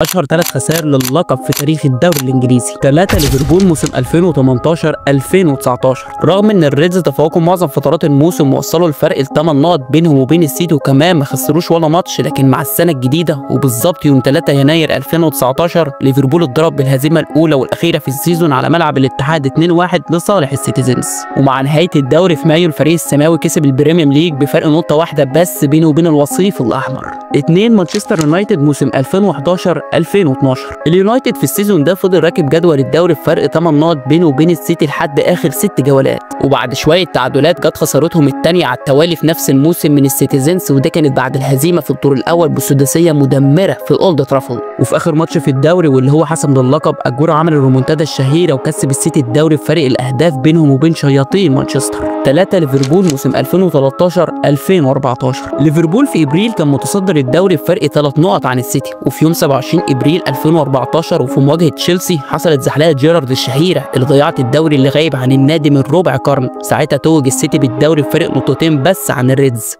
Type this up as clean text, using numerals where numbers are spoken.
اشهر 3 خسائر للقب في تاريخ الدوري الانجليزي. 3 ليفربول موسم 2018-2019. رغم ان الريدز تفوقوا معظم فترات الموسم ووصلوا الفرق ل8 نقط بينهم وبين السيتي وكمان ما خسروش ولا ماتش، لكن مع السنه الجديده وبالظبط يوم 3 يناير 2019 ليفربول اتضرب بالهزيمه الاولى والاخيره في السيزون على ملعب الاتحاد 2-1 لصالح السيتيزنز. ومع نهايه الدوري في مايو الفريق السماوي كسب البريمير ليج بفرق نقطه واحده بس بينه وبين الوصيف الاحمر. 2 مانشستر يونايتد موسم 2011-2012. اليونايتد في السيزون ده فضل راكب جدول الدوري بفرق 8 نقط بينه وبين السيتي لحد اخر 6 جولات، وبعد شويه تعادلات جت خسارتهم الثانيه على التوالي في نفس الموسم من السيتيزنز، وده كانت بعد الهزيمه في الدور الاول بسداسيه مدمره في اولد ترافورد. وفي اخر ماتش في الدوري واللي هو حسم للقب اجورو عمل الريمونتادا الشهيره وكسب السيتي الدوري بفرق الاهداف بينهم وبين شياطين مانشستر. 3 ليفربول موسم 2013-2014. ليفربول في ابريل كان متصدر الدوري بفرق 3 نقط عن السيتي، وفي يوم 27 ابريل 2014 وفي مواجهه تشيلسي حصلت زحلقه جيرارد الشهيره اللي ضيعت الدوري اللي غايب عن النادي من ربع قرن. ساعتها توج السيتي بالدوري بفرق نقطتين بس عن الريدز.